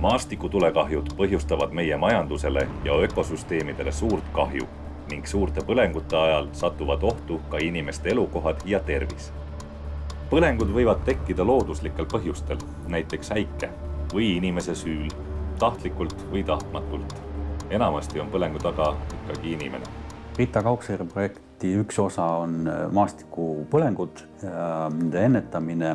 Maastikutulekahjud põhjustavad meie majandusele ja ökosüsteemidele suurt kahju ning suurte põlengute ajal satuvad ohtu ka inimeste elukohad ja tervis. Põlengud võivad tekkida looduslikel põhjustel, näiteks äike või inimese süül, tahtlikult või tahtmatult. Enamasti on põlengu taga ikkagi inimene. Rita Kaugseire projekti üks osa on maastikupõlengud, nende ennetamine,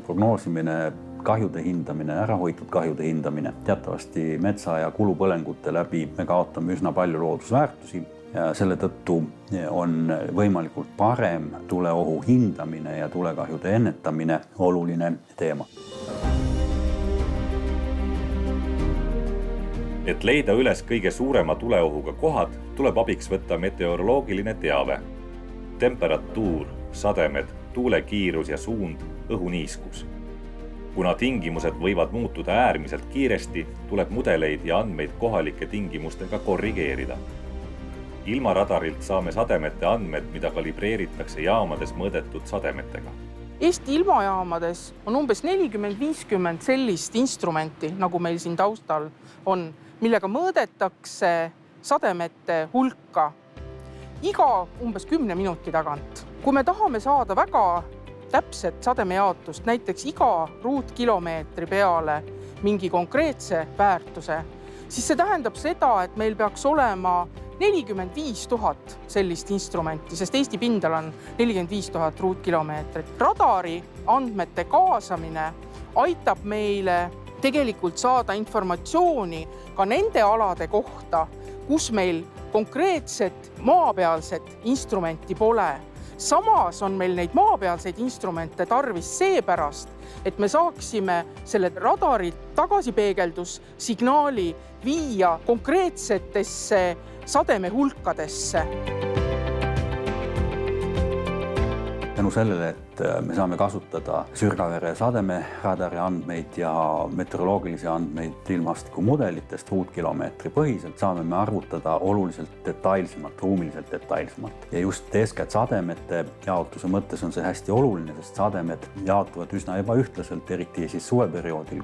prognoosimine, kahjude hindamine, ärahoitud kahjude hindamine. Teatavasti metsa- ja kulupõlengute läbi me kaotame üsna palju loodusväärtusi ja selle tõttu on võimalikult parem tuleohu hindamine ja tulekahjude ennetamine oluline teema. Et leida üles kõige suurema tuleohuga kohad, tuleb abiks võtta meteoroloogiline teave. Temperatuur, sademed, tuulekiirus ja suund, õhuniiskus. Kuna tingimused võivad muutuda äärmiselt kiiresti, tuleb mudeleid ja andmeid kohalike tingimustega korrigeerida. Ilmaradarilt saame sademete andmed, mida kalibreeritakse jaamades mõõdetud sademetega. Eesti ilmajaamades on umbes 40-50 sellist instrumenti, nagu meil siin taustal on, millega mõõdetakse sademete hulka iga umbes 10 minuti tagant. Kui me tahame saada väga täpset sademejaotust, näiteks iga ruutkilomeetri peale mingi konkreetse väärtuse, siis see tähendab seda, et meil peaks olema 45 000 sellist instrumenti, sest Eesti pindal on 45 000 ruutkilomeetrit. Radari andmete kaasamine aitab meile tegelikult saada informatsiooni ka nende alade kohta, kus meil konkreetset maapealset instrumenti pole. Samas on meil neid maapealseid instrumente tarvis seepärast, et me saaksime selle radarilt tagasipeegeldussignaali viia konkreetsetesse sademehulkadesse. Tänu sellele, et me saame kasutada Sürgavere sademeradari andmeid ja meteoroloogilisi andmeid ilmastikumudelitest ruutkilomeetri põhiselt, saame me arvutada oluliselt detailsemalt, ruumiliselt detailsemalt. Ja just eeskätt sademete jaotuse mõttes on see hästi oluline, sest sademed jaotuvad üsna ebaühtlaselt, eriti siis suveperioodil,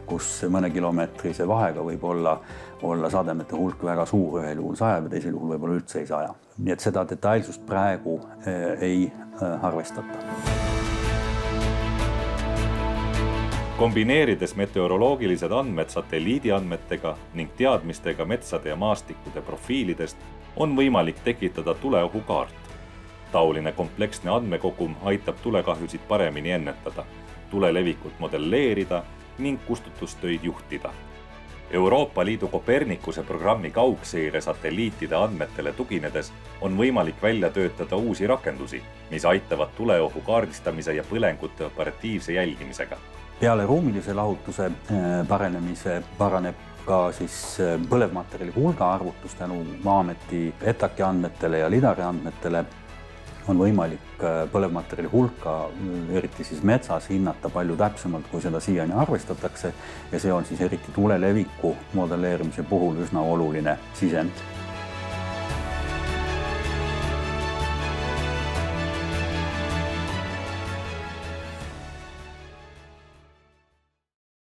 kus mõne kilomeetrise vahega võib olla sademete hulk väga suur, ühel juhul 100 ja teisel juhul võib-olla üldse ei 100. Nii et seda detailsust praegu ei arvestata. Kombineerides meteoroloogilised andmed satelliidiandmetega ning teadmistega metsade ja maastikude profiilidest on võimalik tekitada tuleohukaart. Taoline kompleksne andmekogum aitab tulekahjusid paremini ennetada, tulelevikut modelleerida ning kustutustöid juhtida. Euroopa Liidu Copernicuse programmi kaugseire satelliitide andmetele tuginedes on võimalik välja töötada uusi rakendusi, mis aitavad tuleohu kaardistamise ja põlengute operatiivse jälgimisega. Peale ruumilise lahutuse paranemise paraneb ka siis põlevmaterjali hulga arvutus tänu Maa-ameti ETAK-i andmetele ja LIDAR-i andmetele on võimalik põlevmaterjali hulka, eriti siis metsas, hinnata palju täpsemalt, kui seda siiani arvestatakse ja see on siis eriti tuleleviku modelleerimise puhul üsna oluline sisend.